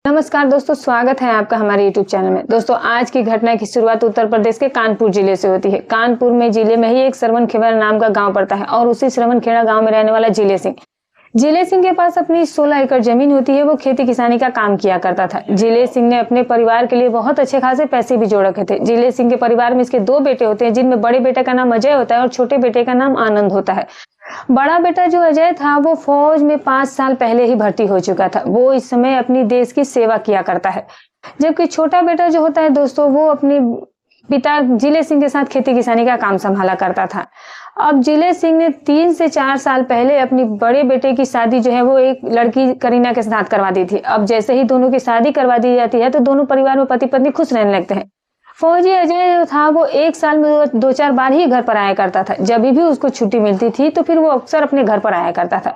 नमस्कार दोस्तों, स्वागत है आपका हमारे यूट्यूब चैनल में। दोस्तों, आज की घटना की शुरुआत उत्तर प्रदेश के कानपुर जिले से होती है। कानपुर में जिले में ही एक श्रवणखेड़ा नाम का गांव पड़ता है और उसी श्रवणखेड़ा गांव में रहने वाला जिले सिंह के पास अपनी 16 एकड़ जमीन होती है। वो खेती किसानी का काम किया करता था। जिले सिंह ने अपने परिवार के लिए बहुत अच्छे खासे पैसे भी जोड़ रखे थे। जिले सिंह के परिवार में इसके 2 बेटे होते हैं, जिनमें बड़े बेटे का नाम अजय होता है और छोटे बेटे का नाम आनंद होता है। बड़ा बेटा जो अजय था वो फौज में 5 साल पहले ही भर्ती हो चुका था। वो इस समय अपनी देश की सेवा किया करता है, जबकि छोटा बेटा जो होता है दोस्तों, वो अपने पिता जिले सिंह के साथ खेती किसानी का काम संभाला करता था। अब जिले सिंह ने 3 से 4 साल पहले अपनी बड़े बेटे की शादी जो है वो एक लड़की करीना के साथ करवा दी थी। अब जैसे ही दोनों की शादी करवा दी जाती है तो दोनों परिवार में पति पत्नी खुश रहने लगते हैं। फौजी अजय जो था वो 1 साल में 2-4 बार ही घर पर आया करता था। जब भी उसको छुट्टी मिलती थी तो फिर वो अक्सर अपने घर पर आया करता था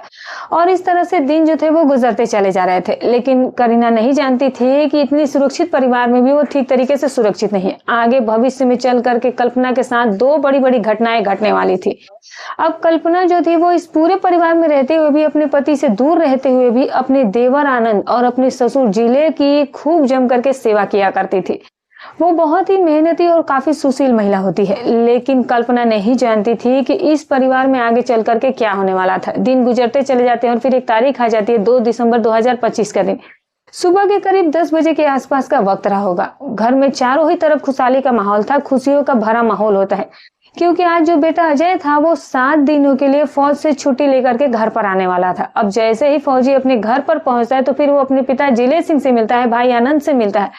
और इस तरह से दिन जो थे वो गुजरते चले जा रहे थे। लेकिन करीना नहीं जानती थी कि इतनी सुरक्षित परिवार में भी वो ठीक तरीके से सुरक्षित नहीं है। आगे भविष्य में चल करके कल्पना के साथ 2 बड़ी घटनाएं घटने वाली थी। अब कल्पना जो थी वो इस पूरे परिवार में रहते हुए भी, अपने पति से दूर रहते हुए भी, अपने देवर आनंद और अपने ससुर जिले की खूब जम करके सेवा किया करती थी। वो बहुत ही मेहनती और काफी सुशील महिला होती है। लेकिन कल्पना नहीं जानती थी कि इस परिवार में आगे चल करके क्या होने वाला था। दिन गुजरते चले जाते हैं और फिर एक तारीख आ जाती है, 2 दिसंबर 2025 का दिन। सुबह के करीब 10 बजे के आसपास का वक्त रहा होगा। घर में चारों ही तरफ खुशहाली का माहौल था, खुशियों का भरा माहौल होता है, क्योंकि आज जो बेटा अजय था वो 7 दिनों के लिए फौज से छुट्टी लेकर के घर पर आने वाला था। अब जैसे ही फौजी अपने घर पर पहुंचता है तो फिर वो अपने पिता जिले सिंह से मिलता है, भाई आनंद से मिलता है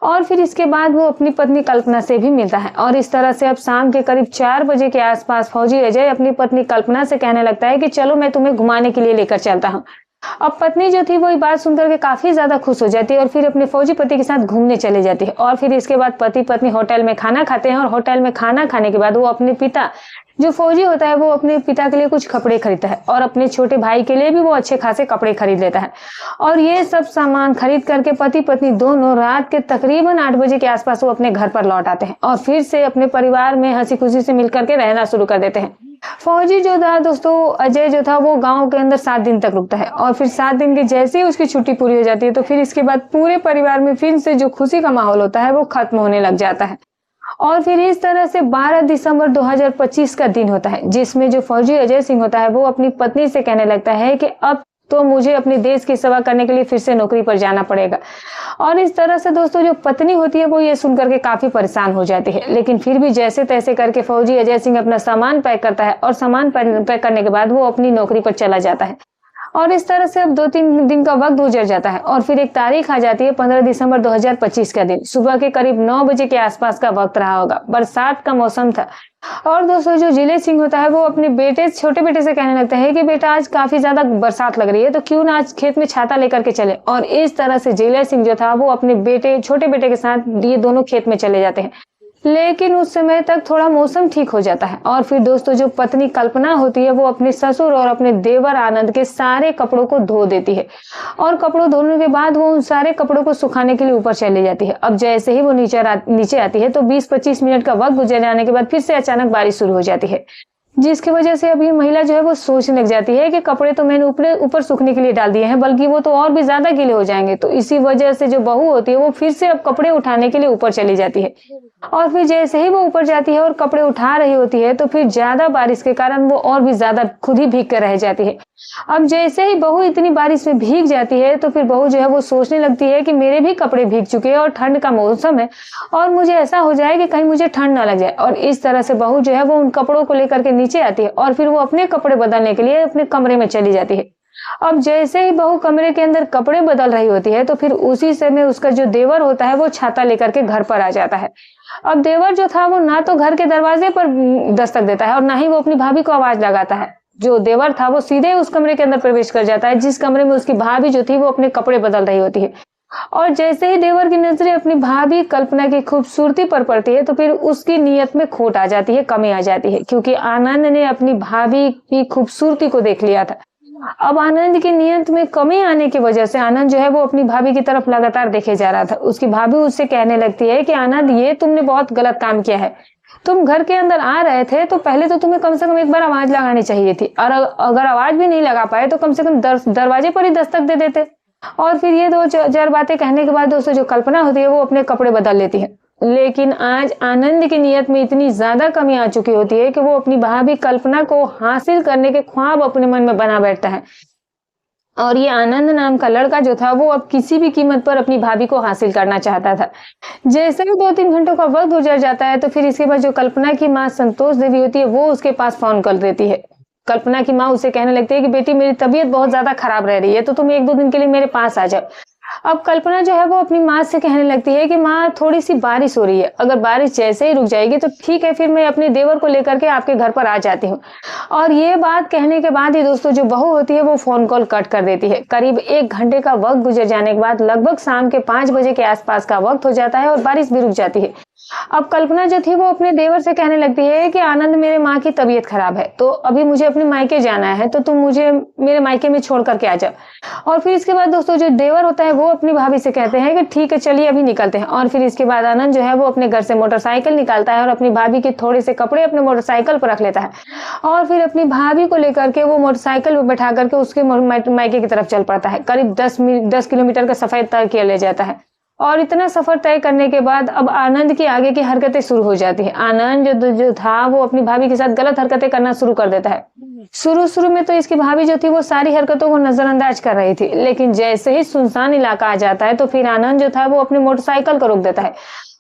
और फिर इसके बाद वो अपनी पत्नी कल्पना से भी मिलता है। और इस तरह से अब शाम के करीब 4 बजे के आसपास फौजी अजय अपनी पत्नी कल्पना से कहने लगता है कि चलो मैं तुम्हें घुमाने के लिए लेकर चलता हूँ। अब पत्नी जो थी वो ये बात सुनकर के काफी ज्यादा खुश हो जाती है और फिर अपने फौजी पति के साथ घूमने चली जाती है। और फिर इसके बाद पति पत्नी होटल में खाना खाते हैं और होटल में खाना खाने के बाद वो अपने पिता जो फौजी होता है वो अपने पिता के लिए कुछ कपड़े खरीदता है और अपने छोटे भाई के लिए भी वो अच्छे खासे कपड़े खरीद लेता है। और ये सब सामान खरीद करके पति पत्नी दोनों रात के तकरीबन 8 बजे के आसपास वो अपने घर पर लौट आते हैं और फिर से अपने परिवार में हंसी खुशी से मिलकर के रहना शुरू कर देते हैं। फौजी जो था दोस्तों, अजय जो था वो गांव के अंदर 7 दिन तक रुकता है और फिर 7 दिन के जैसे ही उसकी छुट्टी पूरी हो जाती है तो फिर इसके बाद पूरे परिवार में फिर से जो खुशी का माहौल होता है वो खत्म होने लग जाता है। और फिर इस तरह से 12 दिसंबर 2025 का दिन होता है, जिसमें जो फौजी अजय सिंह होता है वो अपनी पत्नी से कहने लगता है कि अब तो मुझे अपने देश की सेवा करने के लिए फिर से नौकरी पर जाना पड़ेगा। और इस तरह से दोस्तों जो पत्नी होती है वो ये सुनकर के काफी परेशान हो जाती है। लेकिन फिर भी जैसे तैसे करके फौजी अजय सिंह अपना सामान पैक करता है और सामान पैक करने के बाद वो अपनी नौकरी पर चला जाता है। और इस तरह से अब 2-3 दिन का वक्त गुजर जाता है और फिर एक तारीख आ जाती है 15 दिसंबर 2025 का दिन। सुबह के करीब 9 बजे के आसपास का वक्त रहा होगा। बरसात का मौसम था और दोस्तों जो जिले सिंह होता है वो अपने छोटे बेटे से कहने लगता है कि बेटा आज काफी ज्यादा बरसात लग रही है तो क्यों ना आज खेत में छाता लेकर के चले। और इस तरह से जिले सिंह जो था वो अपने छोटे बेटे के साथ ये दोनों खेत में चले जाते हैं। लेकिन उस समय तक थोड़ा मौसम ठीक हो जाता है और फिर दोस्तों जो पत्नी कल्पना होती है वो अपने ससुर और अपने देवर आनंद के सारे कपड़ों को धो देती है और कपड़ों धोने के बाद वो उन सारे कपड़ों को सुखाने के लिए ऊपर चली जाती है। अब जैसे ही वो नीचे आती है तो 20-25 मिनट का वक्त गुजर जाने के बाद फिर से अचानक बारिश शुरू हो जाती है, जिसकी वजह से अभी महिला जो है वो सोचने लग जाती है कि कपड़े तो मैंने ऊपर सूखने के लिए डाल दिए हैं, बल्कि वो तो और भी ज्यादा गीले हो जाएंगे। तो इसी वजह से जो बहू होती है वो फिर से अब कपड़े उठाने के लिए ऊपर चली जाती है और फिर जैसे ही वो ऊपर जाती है और कपड़े उठा रही होती है तो फिर ज्यादा बारिश के कारण वो और भी ज्यादा खुद ही भीग कर रह जाती है। अब जैसे ही बहू इतनी बारिश में भीग जाती है तो फिर बहू जो है वो सोचने लगती है कि मेरे भी कपड़े भीग चुके हैं और ठंड का मौसम है और मुझे ऐसा हो जाए कि कहीं मुझे ठंड ना लग जाए। और इस तरह से बहू जो है वो उन कपड़ों को लेकर के नीचे आती है और फिर वो अपने कपड़े बदलने के लिए अपने कमरे में चली जाती है। अब जैसे ही बहू कमरे के अंदर कपड़े बदल रही होती है तो फिर उसी समय उसका जो देवर होता है वो छाता लेकर के घर पर आ जाता है। अब देवर जो था वो ना तो घर के दरवाजे पर दस्तक देता है और ना ही वो अपनी भाभी को आवाज लगाता है। जो देवर था वो सीधे उस कमरे के अंदर प्रवेश कर जाता है जिस कमरे में उसकी भाभी जो थी वो अपने कपड़े बदल रही होती है। और जैसे ही देवर की नजरें अपनी भाभी कल्पना की खूबसूरती पर पड़ती है तो फिर उसकी नीयत में खोट आ जाती है, कमी आ जाती है, क्योंकि आनंद ने अपनी भाभी की खूबसूरती को देख लिया था। अब आनंद की नीयत में कमी आने की वजह से आनंद जो है वो अपनी भाभी की तरफ लगातार देखे जा रहा था। उसकी भाभी उससे कहने लगती है कि आनंद, ये तुमने बहुत गलत काम किया है। तुम घर के अंदर आ रहे थे तो पहले तो तुम्हें कम से कम एक बार आवाज लगानी चाहिए थी, और अगर आवाज भी नहीं लगा पाए तो कम से कम दरवाजे पर ही दस्तक दे देते। और फिर ये 2 चार बातें कहने के बाद दोस्तों जो कल्पना होती है वो अपने कपड़े बदल लेती है। लेकिन आज आनंद की नीयत में इतनी ज्यादा कमी आ चुकी होती है कि वो अपनी भाभी कल्पना को हासिल करने के ख्वाब अपने मन में बना बैठता है। और ये आनंद नाम का लड़का जो था वो अब किसी भी कीमत पर अपनी भाभी को हासिल करना चाहता था। जैसे ही 2-3 घंटों का वक्त गुजर जाता है तो फिर इसके बाद जो कल्पना की माँ संतोष देवी होती है वो उसके पास फोन कर देती है। कल्पना की माँ उसे कहने लगती है कि बेटी मेरी तबीयत बहुत ज्यादा खराब रह रही है, तो तुम 1-2 दिन के लिए मेरे पास आ जाओ। अब कल्पना जो है वो अपनी माँ से कहने लगती है कि माँ थोड़ी सी बारिश हो रही है, अगर बारिश जैसे ही रुक जाएगी तो ठीक है, फिर मैं अपने देवर को लेकर के आपके घर पर आ जाती हूँ। और ये बात कहने के बाद ही दोस्तों जो बहू होती है वो फोन कॉल कट कर देती है। करीब 1 घंटे का वक्त गुजर जाने के बाद लगभग शाम के 5 बजे के आसपास का वक्त हो जाता है और बारिश भी रुक जाती है। अब कल्पना जो थी वो अपने देवर से कहने लगती है कि आनंद मेरे माँ की तबीयत खराब है, तो अभी मुझे अपने मायके जाना है, तो तुम मुझे मेरे मायके में छोड़ करके आ जाओ। और फिर इसके बाद दोस्तों जो देवर होता है वो अपनी भाभी से कहते हैं कि ठीक है चलिए अभी निकलते हैं। और फिर इसके बाद आनंद जो है वो अपने घर से मोटरसाइकिल निकालता है और अपनी भाभी के थोड़े से कपड़े अपने मोटरसाइकिल पर रख लेता है और फिर अपनी भाभी को लेकर के वो मोटरसाइकिल पर बैठा करके उसके मायके की तरफ चल पड़ता है। करीब 10 किलोमीटर का सफर तय किया ले जाता है। और इतना सफर तय करने के बाद अब आनंद की आगे की हरकतें शुरू हो जाती है। आनंद जो था वो अपनी भाभी के साथ गलत हरकतें करना शुरू कर देता है। शुरू में तो इसकी भाभी जो थी वो सारी हरकतों को नजरअंदाज कर रही थी, लेकिन जैसे ही सुनसान इलाका आ जाता है तो फिर आनंद जो था वो अपनी मोटरसाइकिल को रोक देता है।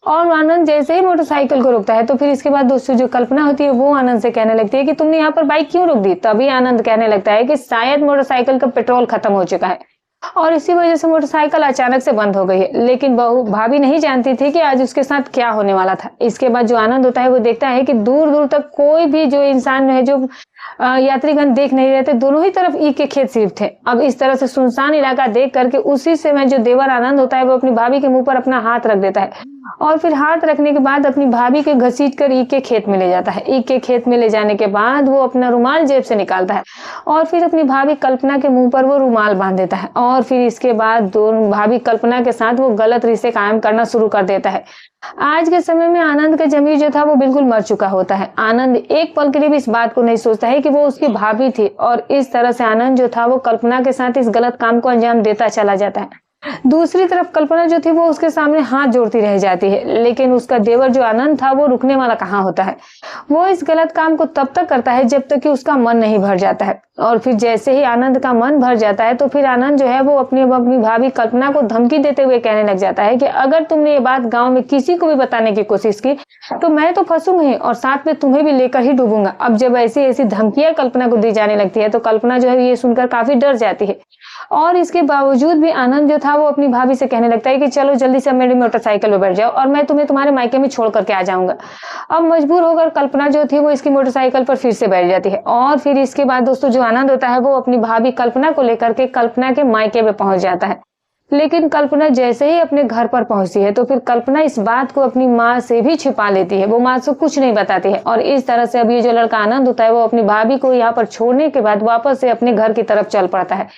और आनंद जैसे ही मोटरसाइकिल को रोकता है तो फिर इसके बाद दोस्तों जो कल्पना होती है वो आनंद से कहने लगती है कि तुमने यहाँ पर बाइक क्यों रोक दी। तभी आनंद कहने लगता है कि शायद मोटरसाइकिल का पेट्रोल खत्म हो चुका है और इसी वजह से मोटरसाइकिल अचानक से बंद हो गई है। लेकिन भाभी नहीं जानती थी कि आज उसके साथ क्या होने वाला था। इसके बाद जो आनंद होता है वो देखता है कि दूर दूर तक कोई भी जो इंसान है, जो यात्रीगण देख नहीं रहे थे, दोनों ही तरफ ईख के खेत सिर्फ थे। अब इस तरह से सुनसान इलाका देख करके उसी से मैं जो देवर आनंद होता है वो अपनी भाभी के मुंह पर अपना हाथ रख देता है और फिर हाथ रखने के बाद अपनी भाभी के घसीट कर ईख के खेत में ले जाता है। ईख के खेत में ले जाने के बाद वो अपना रुमाल जेब से निकालता है और फिर अपनी भाभी कल्पना के मुंह पर वो रुमाल बांध देता है और फिर इसके बाद दोनों भाभी कल्पना के साथ वो गलत रिश्ते कायम करना शुरू कर देता है। आज के समय में आनंद का जमीर जो था वो बिल्कुल मर चुका होता है। आनंद एक पल के लिए भी इस बात को नहीं सोचता है कि वो उसकी भाभी थी और इस तरह से आनंद जो था वो कल्पना के साथ इस गलत काम को अंजाम देता चला जाता है। दूसरी तरफ कल्पना जो थी वो उसके सामने हाथ जोड़ती रह जाती है, लेकिन उसका देवर जो आनंद था वो रुकने वाला कहाँ होता है। वो इस गलत काम को तब तक करता है जब तक कि उसका मन नहीं भर जाता है। और फिर जैसे ही आनंद का मन भर जाता है तो फिर आनंद जो है वो अपनी भाभी कल्पना को धमकी देते हुए कहने लग जाता है कि अगर तुमने ये बात गांव में किसी को भी बताने की कोशिश की तो मैं तो फंसूंगा ही और साथ में तुम्हें भी लेकर ही डूबूंगा। अब जब ऐसी धमकियां कल्पना को दी जाने लगती है तो कल्पना जो है ये सुनकर काफी डर जाती है और इसके बावजूद भी आनंद जो था वो अपनी भाभी से कहने लगता है कि चलो जल्दी से मेरी मोटरसाइकिल पे बैठ जाओ और मैं तुम्हें तुम्हारे मायके में छोड़ करके आ जाऊंगा। अब मजबूर होकर कल्पना जो थी वो इसकी मोटरसाइकिल पर फिर से बैठ जाती है और फिर इसके बाद दोस्तों जो आनंद होता है वो अपनी भाभी कल्पना को लेकर के कल्पना के मायके में पहुंच जाता है। लेकिन कल्पना जैसे ही अपने घर पर पहुंचती है तो फिर कल्पना इस बात को अपनी माँ से भी छिपा लेती है। वो माँ से कुछ नहीं बताती है और इस तरह से अब ये जो लड़का आनंद होता है वो अपनी भाभी को यहाँ पर छोड़ने के बाद वापस से अपने घर की तरफ चल पड़ता है।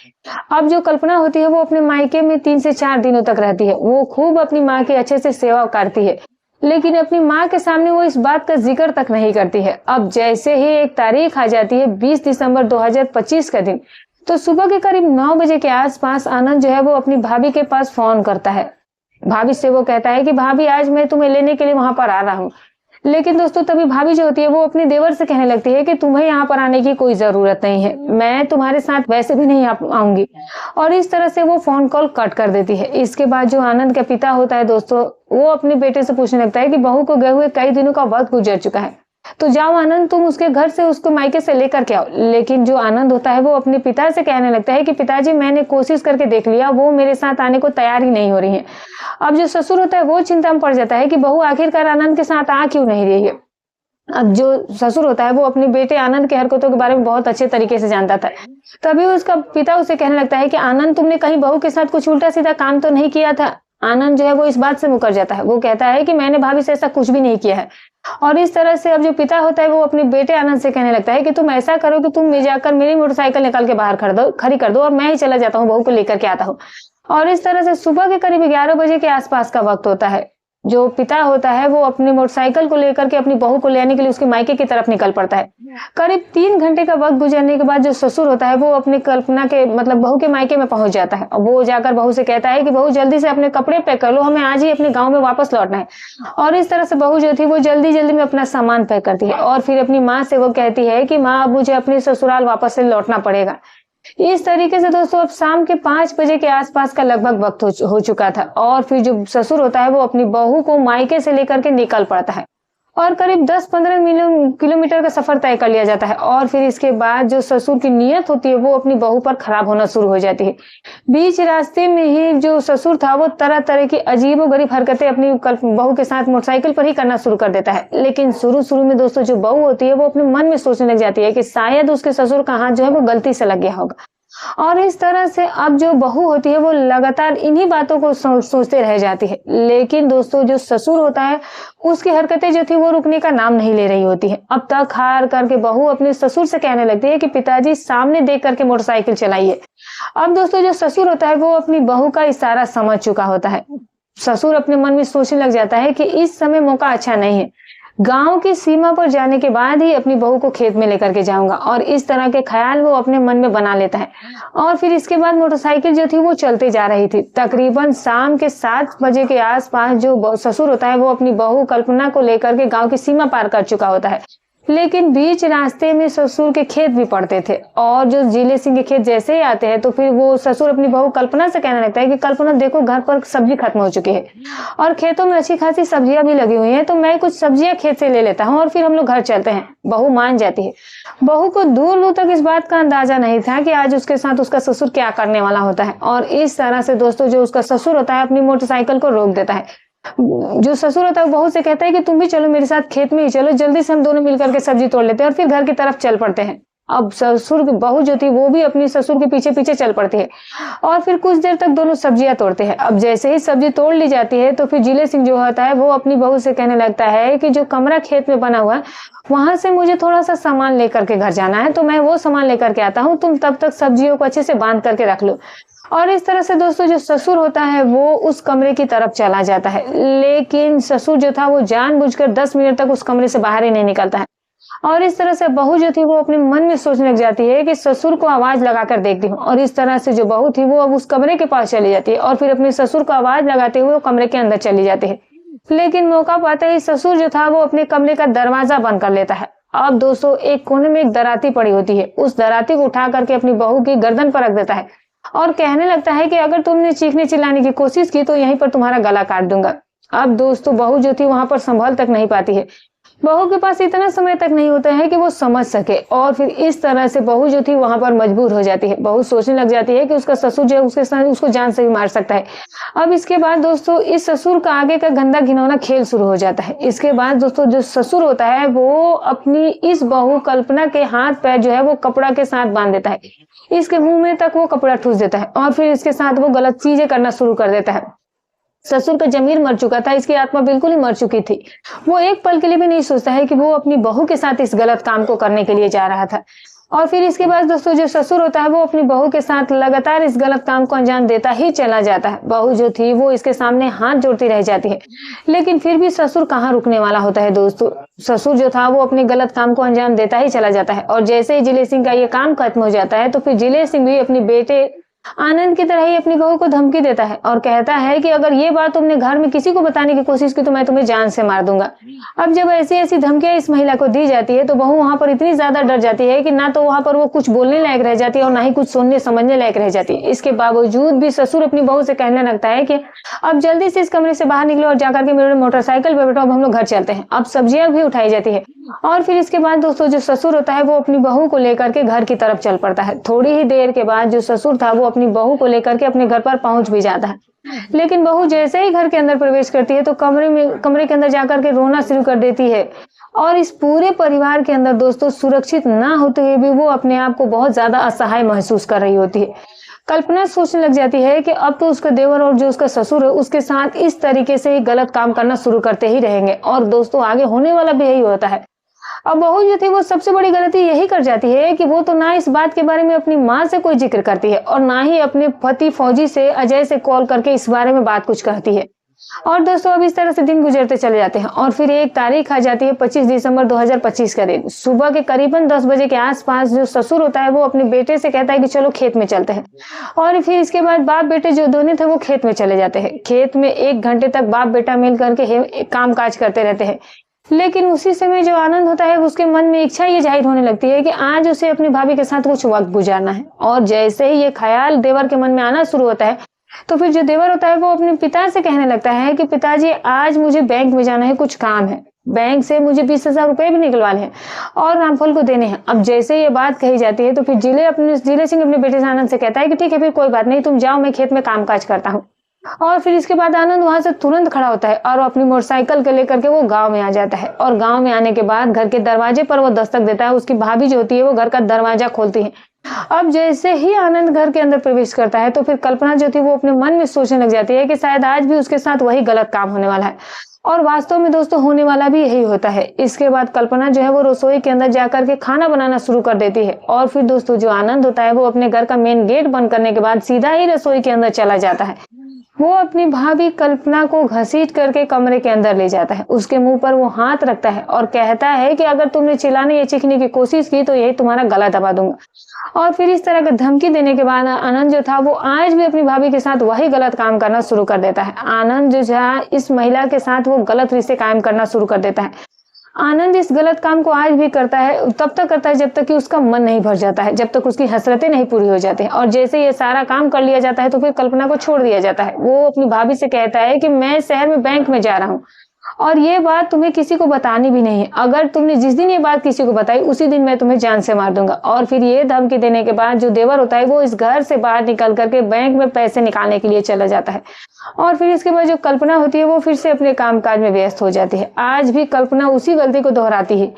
अब जो कल्पना होती है वो अपने मायके में 3 से 4 दिनों तक रहती है। वो खूब अपनी माँ की अच्छे से सेवा करती है, लेकिन अपनी माँ के सामने वो इस बात का जिक्र तक नहीं करती है। अब जैसे ही एक तारीख आ जाती है 20 दिसंबर 2025 का दिन, तो सुबह के करीब 9 बजे के आसपास आनंद जो है वो अपनी भाभी के पास फोन करता है। भाभी से वो कहता है कि भाभी आज मैं तुम्हें लेने के लिए वहां पर आ रहा हूँ। लेकिन दोस्तों तभी भाभी जो होती है वो अपने देवर से कहने लगती है कि तुम्हें यहाँ पर आने की कोई जरूरत नहीं है, मैं तुम्हारे साथ वैसे भी नहीं आऊंगी। और इस तरह से वो फोन कॉल कट कर देती है। इसके बाद जो आनंद का पिता होता है दोस्तों वो अपने बेटे से पूछने लगता है कि बहू को गए हुए कई दिनों का वक्त गुजर चुका है, तो जाओ आनंद तुम उसके घर से उसको मायके से लेकर के आओ। लेकिन जो आनंद होता है वो अपने पिता से कहने लगता है कि पिताजी मैंने कोशिश करके देख लिया, वो मेरे साथ आने को तैयार ही नहीं हो रही है। अब जो ससुर होता है वो चिंता में पड़ जाता है कि बहू आखिरकार आनंद के साथ आ क्यों नहीं रही है। अब जो ससुर होता है वो अपने बेटे आनंद की हरकतों के बारे में बहुत अच्छे तरीके से जानता था। तभी उसका पिता उसे कहने लगता है कि आनंद तुमने कहीं बहू के साथ कुछ उल्टा सीधा काम तो नहीं किया था। आनंद जो है वो इस बात से मुकर जाता है। वो कहता है कि मैंने भाभी से ऐसा कुछ भी नहीं किया है। और इस तरह से अब जो पिता होता है वो अपने बेटे आनंद से कहने लगता है कि तुम ऐसा करो कि तुम जाकर मेरी मोटरसाइकिल निकाल के बाहर खड़ी कर दो और मैं ही चला जाता हूँ, बहू को लेकर के आता हूँ। और इस तरह से सुबह के करीब 11 बजे के आसपास का वक्त होता है। जो पिता होता है वो अपनी मोटरसाइकिल को लेकर के अपनी बहू को ले आने के लिए उसके मायके की तरफ निकल पड़ता है। करीब 3 घंटे का वक्त गुजरने के बाद जो ससुर होता है वो अपनी कल्पना के मतलब बहू के मायके में पहुंच जाता है। वो जाकर बहू से कहता है कि बहू जल्दी से अपने कपड़े पैक कर लो, हमें आज ही अपने गाँव में वापस लौटना है। और इस तरह से बहू जो थी वो जल्दी जल्दी में अपना सामान पैक करती है और फिर अपनी माँ से वो कहती है कि माँ अब मुझे अपने ससुराल वापस से लौटना पड़ेगा। इस तरीके से दोस्तों अब शाम के 5 बजे के आसपास का लगभग वक्त हो चुका था और फिर जो ससुर होता है वो अपनी बहू को मायके से लेकर के निकल पड़ता है और करीब 10-15 किलोमीटर का सफर तय कर लिया जाता है। और फिर इसके बाद जो ससुर की नीयत होती है वो अपनी बहू पर खराब होना शुरू हो जाती है। बीच रास्ते में ही जो ससुर था वो तरह तरह की अजीबोगरीब हरकतें अपनी बहू के साथ मोटरसाइकिल पर ही करना शुरू कर देता है। लेकिन शुरू में दोस्तों जो बहू होती है वो अपने मन में सोचने लग जाती है कि शायद उसके ससुर का हाथ जो है वो गलती से लग गया होगा। और इस तरह से अब जो बहू होती है वो लगातार इन्हीं बातों को सोचते रह जाती है। लेकिन दोस्तों जो ससुर होता है उसकी हरकतें जो थी वो रुकने का नाम नहीं ले रही होती है। अब तक हार करके बहू अपने ससुर से कहने लगती है कि पिताजी सामने देख करके मोटरसाइकिल चलाइए। अब दोस्तों जो ससुर होता है वो अपनी बहू का इशारा समझ चुका होता है। ससुर अपने मन में सोचने लग जाता है कि इस समय मौका अच्छा नहीं है, गांव की सीमा पर जाने के बाद ही अपनी बहू को खेत में लेकर के जाऊंगा। और इस तरह के ख्याल वो अपने मन में बना लेता है। और फिर इसके बाद मोटरसाइकिल जो थी वो चलते जा रही थी। तकरीबन शाम के 7 बजे के आसपास जो ससुर होता है वो अपनी बहू कल्पना को लेकर के गांव की सीमा पार कर चुका होता है। लेकिन बीच रास्ते में ससुर के खेत भी पड़ते थे और जो जिले सिंह के खेत जैसे ही आते हैं तो फिर वो ससुर अपनी बहू कल्पना से कहने लगता है कि कल्पना देखो घर पर सब्जी खत्म हो चुकी है और खेतों में अच्छी खासी सब्जियां भी लगी हुई हैं, तो मैं कुछ सब्जियां खेत से ले लेता हूं और फिर हम लोग घर चलते हैं। बहू मान जाती है। बहू को दूर दूर तक इस बात का अंदाजा नहीं था कि आज उसके साथ उसका ससुर क्या करने वाला होता है। और इस तरह से दोस्तों जो उसका ससुर होता है अपनी मोटरसाइकिल को रोक देता है। जो ससुर होता है बहू से कहता है कि तुम भी चलो मेरे साथ खेत में ही चलो, जल्दी से हम दोनों मिलकर के सब्जी तोड़ लेते हैं और फिर घर की तरफ चल पड़ते हैं। अब ससुर की बहू जो थी वो भी अपनी ससुर के पीछे पीछे चल पड़ती है और फिर कुछ देर तक दोनों सब्जियां तोड़ते हैं। अब जैसे ही सब्जी तोड़ ली जाती है तो फिर जिले सिंह जो होता है वो अपनी बहू से कहने लगता है कि जो कमरा खेत में बना हुआ है वहां से मुझे थोड़ा सा सामान लेकर के घर जाना है, तो मैं वो सामान लेकर के आता हूँ, तुम तब तक सब्जियों को अच्छे से बांध करके रख लो। और इस तरह से दोस्तों जो ससुर होता है वो उस कमरे की तरफ चला जाता है। लेकिन ससुर जो था वो जानबूझकर 10 मिनट तक उस कमरे से बाहर ही नहीं निकलता है। और इस तरह से बहू जो थी वो अपने मन में सोचने लग जाती है कि ससुर को आवाज लगाकर देखती हूँ। और इस तरह से जो बहू थी वो अब उस कमरे के पास चली जाती है और फिर अपने ससुर को आवाज लगाते हुए वो कमरे के अंदर चली जाती है। लेकिन मौका पाते ही ससुर जो था वो अपने कमरे का दरवाजा बंद कर लेता है। अब दोस्तों एक कोने में एक दराती पड़ी होती है, उस दराती को उठा करके अपनी बहू की गर्दन पर रख देता है और कहने लगता है कि अगर तुमने चीखने चिल्लाने की कोशिश की तो यहीं पर तुम्हारा गला काट दूंगा। अब दोस्तों बहू जो थी वहां पर संभल तक नहीं पाती है। बहू के पास इतना समय तक नहीं होता है कि वो समझ सके और फिर इस तरह से बहू जो थी वहां पर मजबूर हो जाती है। बहू सोचने लग जाती है कि उसका ससुर जो है उसके साथ उसको जान से भी मार सकता है। अब इसके बाद दोस्तों इस ससुर का आगे का गंदा घिनौना खेल शुरू हो जाता है। इसके बाद दोस्तों जो ससुर होता है वो अपनी इस बहू कल्पना के हाथ पैर जो है वो कपड़ा के साथ बांध देता है, इसके मुंह में तक वो कपड़ा ठूस देता है और फिर इसके साथ वो गलत चीजें करना शुरू कर देता है। ससुर का जमीर मर चुका था, इसकी आत्मा बिल्कुल ही मर चुकी थी। वो एक पल के लिए भी नहीं सोचता है कि वो अपनी बहू के साथ इस गलत काम को करने के लिए जा रहा था। और फिर इसके बाद दोस्तों जो ससुर होता है वो अपनी बहू के साथ लगातार इस गलत काम को अंजाम देता ही चला जाता है। बहू जो थी वो इसके सामने हाथ जोड़ती रह जाती है, लेकिन फिर भी ससुर कहाँ रुकने वाला होता है दोस्तों। ससुर जो था वो अपने गलत काम को अंजाम देता ही चला जाता है और जैसे ही जिले सिंह का ये काम खत्म हो जाता है तो फिर जिले सिंह भी अपनी बेटे आनंद की तरह ही अपनी बहू को धमकी देता है और कहता है कि अगर ये बात तुमने घर में किसी को बताने की कोशिश की तो मैं तुम्हें जान से मार दूंगा। अब जब ऐसी ऐसी धमकियां इस महिला को दी जाती है तो बहू वहां पर इतनी ज्यादा डर जाती है कि ना तो वहां पर वो कुछ बोलने लायक रह जाती है और ना ही कुछ सुनने समझने लायक रह जाती है। इसके बावजूद भी ससुर अपनी बहू से कहने लगता है कि अब जल्दी से इस कमरे से बाहर निकलो और जाकर के मेरे मोटरसाइकिल पे बैठो, अब हम लोग घर चलते हैं। अब सब्जियां भी उठाई जाती है और फिर इसके बाद दोस्तों जो ससुर होता है वो अपनी बहू को लेकर के घर की तरफ चल पड़ता है। थोड़ी ही देर के बाद जो ससुर था वो अपनी बहू को लेकर के अपने घर पर पहुंच भी जाता है। लेकिन बहू जैसे ही घर के अंदर प्रवेश करती है तो कमरे के अंदर जाकर के रोना शुरू कर देती है और इस पूरे परिवार के अंदर दोस्तों सुरक्षित ना होते हुए भी वो अपने आप को बहुत ज्यादा असहाय महसूस कर रही होती है। कल्पना सोचने लग जाती है कि अब तो उसका देवर और जो उसका ससुर है उसके साथ इस तरीके से गलत काम करना शुरू करते ही रहेंगे और दोस्तों आगे होने वाला भी यही होता है। अब बहू जो थी वो सबसे बड़ी गलती यही कर जाती है कि वो तो ना इस बात के बारे में अपनी माँ से कोई जिक्र करती है और ना ही अपने पति फौजी से अजय से कॉल करके इस बारे में बात कुछ कहती है। और दोस्तों अब इस तरह से दिन गुजरते चले जाते हैं और फिर एक तारीख आ जाती है 25 दिसंबर 2025 का दिन। सुबह के करीबन 10 बजे के आसपास जो ससुर होता है वो अपने बेटे से कहता है कि चलो खेत में चलते हैं। और फिर इसके बाद बाप बेटे जो दोनों थे वो खेत में चले जाते हैं। खेत में 1 घंटे तक बाप बेटा मिल करके काम काज करते रहते हैं। लेकिन उसी समय जो आनंद होता है उसके मन में इच्छा ये जाहिर होने लगती है कि आज उसे अपनी भाभी के साथ कुछ वक्त गुजारना है। और जैसे ही ये ख्याल देवर के मन में आना शुरू होता है तो फिर जो देवर होता है वो अपने पिता से कहने लगता है कि पिताजी आज मुझे बैंक में जाना है, कुछ काम है, बैंक से मुझे 20,000 रुपए भी निकलवाने हैं और रामफल को देने हैं। अब जैसे ये बात कही जाती है तो फिर जिले सिंह अपने बेटे से आनंद से कहता है कि ठीक है फिर कोई बात नहीं, तुम जाओ, मैं खेत में काम काज करता हूँ। और फिर इसके बाद आनंद वहां से तुरंत खड़ा होता है और अपनी मोटरसाइकिल के लेकर के वो गांव में आ जाता है। और गांव में आने के बाद घर के दरवाजे पर वो दस्तक देता है। उसकी भाभी जो होती है वो घर का दरवाजा खोलती है। अब जैसे ही आनंद घर के अंदर प्रवेश करता है तो फिर कल्पना जो थी वो अपने मन में सोचने लग जाती है कि शायद आज भी उसके साथ वही गलत काम होने वाला है। और वास्तव में दोस्तों होने वाला भी यही होता है। इसके बाद कल्पना जो है वो रसोई के अंदर जाकर के खाना बनाना शुरू कर देती है। और फिर दोस्तों जो आनंद होता है वो अपने घर का मेन गेट बंद करने के बाद सीधा ही रसोई के अंदर चला जाता है। वो अपनी भाभी कल्पना को घसीट करके कमरे के अंदर ले जाता है। उसके मुंह पर वो हाथ रखता है और कहता है कि अगर तुमने चिल्लाने या चीखने की कोशिश की तो यही तुम्हारा गला दबा दूंगा। और फिर इस तरह का धमकी देने के बाद आनंद जो था वो आज भी अपनी भाभी के साथ वही गलत काम करना शुरू कर देता है। आनंद जो था इस महिला के साथ वो गलत रिश्ते कायम करना शुरू कर देता है। आनंद इस गलत काम को आज भी करता है, तब तक करता है जब तक कि उसका मन नहीं भर जाता है, जब तक उसकी हसरतें नहीं पूरी हो जाती हैं। और जैसे ये सारा काम कर लिया जाता है तो फिर कल्पना को छोड़ दिया जाता है। वो अपनी भाभी से कहता है कि मैं शहर में बैंक में जा रहा हूँ और ये बात तुम्हें किसी को बतानी भी नहीं है। अगर तुमने जिस दिन ये बात किसी को बताई उसी दिन मैं तुम्हें जान से मार दूंगा। और फिर ये धमकी देने के बाद जो देवर होता है वो इस घर से बाहर निकल करके बैंक में पैसे निकालने के लिए चला जाता है। और फिर इसके बाद जो कल्पना होती है वो फिर से अपने कामकाज में व्यस्त हो जाती है। आज भी कल्पना उसी गलती को दोहराती है।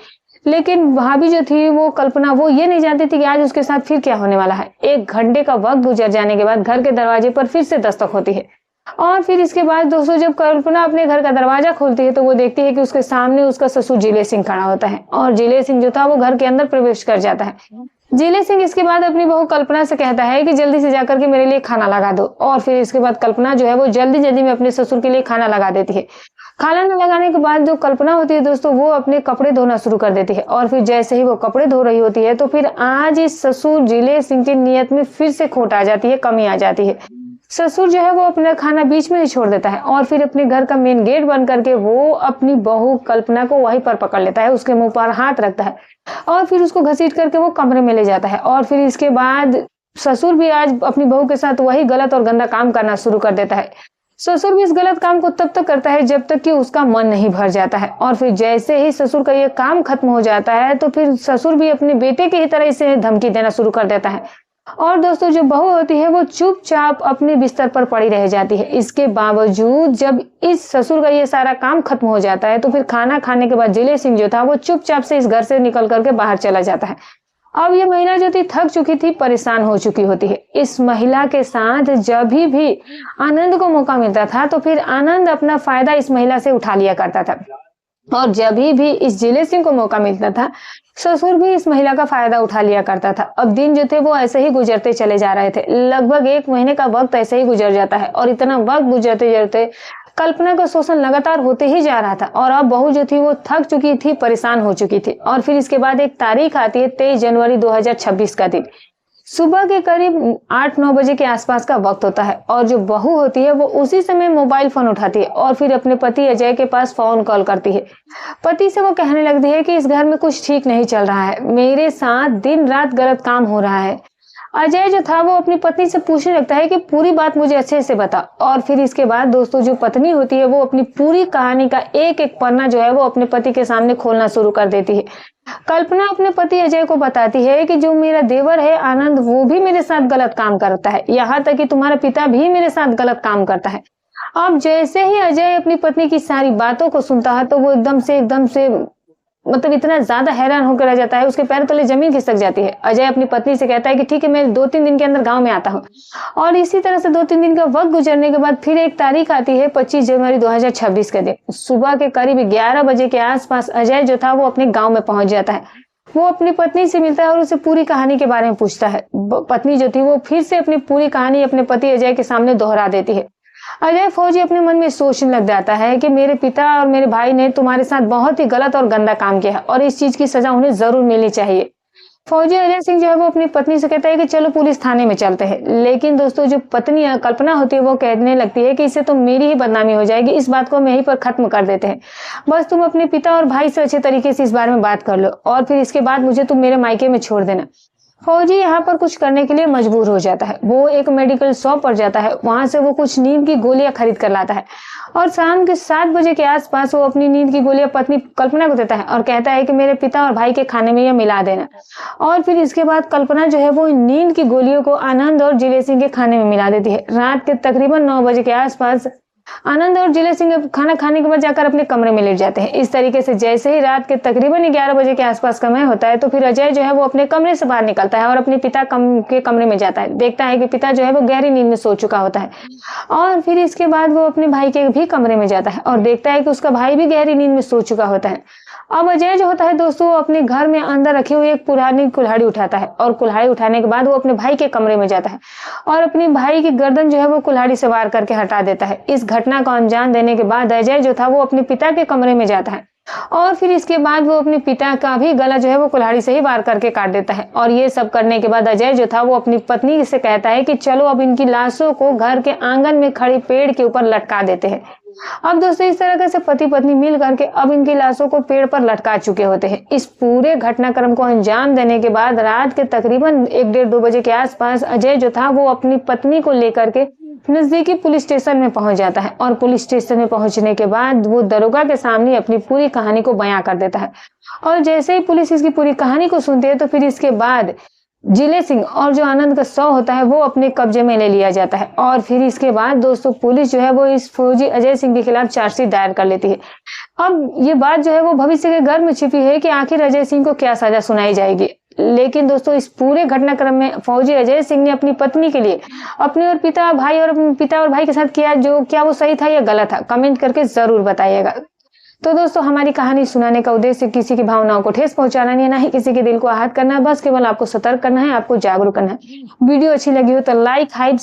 लेकिन भाभी जो थी वो कल्पना वो ये नहीं जानती थी कि आज उसके साथ फिर क्या होने वाला है। 1 घंटे का वक्त गुजर जाने के बाद घर के दरवाजे पर फिर से दस्तक होती है। और फिर इसके बाद दोस्तों जब कल्पना अपने घर का दरवाजा खोलती है तो वो देखती है कि उसके सामने उसका ससुर जिले सिंह खड़ा होता है। और जिले सिंह जो था वो घर के अंदर प्रवेश कर जाता है। जिले सिंह इसके बाद अपनी बहू कल्पना से कहता है कि जल्दी से जाकर के मेरे लिए खाना लगा दो। और फिर इसके बाद कल्पना जो है वो जल्दी में अपने ससुर के लिए खाना लगा देती है। खाना लगाने के बाद जो कल्पना होती है दोस्तों वो अपने कपड़े धोना शुरू कर देती है। और फिर जैसे ही वो कपड़े धो रही होती है तो फिर आज इस ससुर जिले सिंह की नीयत में फिर से खोट आ जाती है, कमी आ जाती है। ससुर जो है वो अपना खाना बीच में ही छोड़ देता है और फिर अपने घर का मेन गेट बंद करके वो अपनी बहू कल्पना को वहीं पर पकड़ लेता है, उसके मुंह पर हाथ रखता है और फिर उसको घसीट करके वो कमरे में ले जाता है। और फिर इसके बाद ससुर भी आज अपनी बहू के साथ वही गलत और गंदा काम करना शुरू कर देता है। ससुर भी इस गलत काम को तब तक करता है जब तक कि उसका मन नहीं भर जाता है। और फिर जैसे ही ससुर का ये काम खत्म हो जाता है तो फिर ससुर भी अपने बेटे की ही तरह इसे धमकी देना शुरू कर देता है। और दोस्तों जो बहू होती है वो चुपचाप अपने बिस्तर पर पड़ी रह जाती है। इसके बावजूद जब इस ससुर का ये सारा काम खत्म हो जाता है तो फिर खाना खाने के बाद जिले सिंह जो था वो चुपचाप से इस घर से निकल करके बाहर चला जाता है। अब ये महिला जो थी थक चुकी थी, परेशान हो चुकी होती है। इस महिला के साथ जब भी आनंद को मौका मिलता था तो फिर आनंद अपना फायदा इस महिला से उठा लिया करता था। और जब भी इस जिले सिंह को मौका मिलता था ससुर भी इस महिला का फायदा उठा लिया करता था। अब दिन जो थे वो ऐसे ही गुजरते चले जा रहे थे। लगभग 1 महीने का वक्त ऐसे ही गुजर जाता है और इतना वक्त गुजरते गुजरते कल्पना का शोषण लगातार होते ही जा रहा था। और अब बहू जो थी वो थक चुकी थी, परेशान हो चुकी थी। और फिर इसके बाद एक तारीख आती है 23 जनवरी 2026 का दिन। सुबह के करीब 8-9 बजे के आसपास का वक्त होता है और जो बहू होती है वो उसी समय मोबाइल फोन उठाती है और फिर अपने पति अजय के पास फोन कॉल करती है। पति से वो कहने लगती है कि इस घर में कुछ ठीक नहीं चल रहा है, मेरे साथ दिन रात गलत काम हो रहा है। अजय जो था वो अपनी पत्नी से पूछने लगता है कि पूरी बात मुझे अच्छे से बता। और फिर इसके बाद दोस्तों जो पत्नी होती है वो अपनी पूरी कहानी का एक एक पन्ना जो है वो अपने पति के सामने खोलना शुरू कर देती है। कल्पना अपने पति अजय को बताती है कि जो मेरा देवर है आनंद वो भी मेरे साथ गलत काम करता है, यहाँ तक कि तुम्हारा पिता भी मेरे साथ गलत काम करता है। अब जैसे ही अजय अपनी पत्नी की सारी बातों को सुनता है तो वो एकदम से मतलब इतना ज्यादा हैरान होकर रह जाता है, उसके पैर तले जमीन खिसक जाती है। अजय अपनी पत्नी से कहता है कि ठीक है मैं 2-3 दिन के अंदर गांव में आता हूँ। और इसी तरह से 2-3 दिन का वक्त गुजरने के बाद फिर एक तारीख आती है 25 जनवरी 2026 के दिन। सुबह के करीब 11 बजे के आसपास अजय जो था वो अपने गाँव में पहुंच जाता है। वो अपनी पत्नी से मिलता है और उसे पूरी कहानी के बारे में पूछता है। पत्नी जो थी वो फिर से अपनी पूरी कहानी अपने पति अजय के सामने दोहरा देती है। अजय फौजी अपने मन में सोचने लग जाता है कि मेरे पिता और मेरे भाई ने तुम्हारे साथ बहुत ही गलत और गंदा काम किया है और इस चीज की सजा उन्हें जरूर मिलनी चाहिए। फौजी अजय सिंह जो है वो अपनी पत्नी से कहता है कि चलो पुलिस थाने में चलते हैं, लेकिन दोस्तों जो पत्नी कल्पना होती है वो कहने लगती है कि इससे तो मेरी ही बदनामी हो जाएगी, इस बात को हम यहीं पर खत्म कर देते हैं। बस तुम अपने पिता और भाई से अच्छे तरीके से इस बारे में बात कर लो और फिर इसके बाद मुझे तुम मेरे मायके में छोड़ देना। फौजी यहाँ पर कुछ करने के लिए मजबूर हो जाता है। वो एक मेडिकल शॉप पर जाता है, वहां से वो कुछ नींद की गोलियां खरीद कर लाता है और शाम के 7 बजे के आसपास वो अपनी नींद की गोलियां पत्नी कल्पना को देता है और कहता है कि मेरे पिता और भाई के खाने में यह मिला देना। और फिर इसके बाद कल्पना जो है वो नींद की गोलियों को आनंद और जिले सिंह के खाने में मिला देती है। रात के तकरीबन 9 बजे के आसपास आनंद और जिले सिंह खाना खाने के बाद जाकर अपने कमरे में लेट जाते हैं। इस तरीके से जैसे ही रात के तकरीबन 11 बजे के आसपास समय होता है तो फिर अजय जो है वो अपने कमरे से बाहर निकलता है और अपने पिता के कमरे में जाता है। देखता है कि पिता जो है वो गहरी नींद में सो चुका होता है और फिर इसके बाद वो अपने भाई के भी कमरे में जाता है और देखता है कि उसका भाई भी गहरी नींद में सो चुका होता है। अब अजय जो होता है दोस्तों वो अपने घर में अंदर रखी हुई एक पुरानी कुल्हाड़ी उठाता है और कुल्हाड़ी उठाने के बाद वो अपने भाई के कमरे में जाता है और अपने भाई की गर्दन जो है वो कुल्हाड़ी से वार करके हटा देता है। इस घटना को अंजाम देने के बाद अजय जो था वो अपने पिता के कमरे में जाता है और फिर इसके बाद वो अपने पिता का भी गला जो है वो कुल्हाड़ी से ही वार करके काट देता है। और ये सब करने के बाद अजय जो था वो अपनी पत्नी से कहता है कि चलो अब इनकी लाशों को घर के आंगन में खड़ी पेड़ के ऊपर लटका देते हैं। अब दोस्तों इस तरह से पति पत्नी मिल करके अब इनकी लाशों को पेड़ पर लटका चुके होते हैं। इस पूरे घटनाक्रम को अंजाम देने के बाद रात के तकरीबन 1-1:30 बजे के आसपास अजय जो था वो अपनी पत्नी को लेकर के नजदीकी पुलिस स्टेशन में पहुंच जाता है और पुलिस स्टेशन में पहुंचने के बाद वो दरोगा के सामने अपनी पूरी कहानी को बयां कर देता है। और जैसे ही पुलिस इसकी पूरी कहानी को सुनती है तो फिर इसके बाद जिले सिंह और जो आनंद का शव होता है वो अपने कब्जे में ले लिया जाता है। और फिर इसके बाद दोस्तों पुलिस जो है वो इस फौजी अजय सिंह के खिलाफ चार्जशीट दायर कर लेती है। अब ये बात जो है वो भविष्य के घर में छिपी है कि आखिर अजय सिंह को क्या सजा सुनाई जाएगी। लेकिन दोस्तों इस पूरे घटनाक्रम में फौजी अजय सिंह ने अपनी पत्नी के लिए अपने और पिता और भाई के साथ किया जो क्या वो सही था या गलत था, कमेंट करके जरूर बताइएगा। तो दोस्तों हमारी कहानी सुनाने का उद्देश्य किसी की भावनाओं को ठेस पहुंचाना नहीं है, ना ही किसी के दिल को आहत करना है, बस केवल आपको सतर्क करना है, आपको जागरूक करना है। वीडियो अच्छी लगी हो तो लाइक, हाइप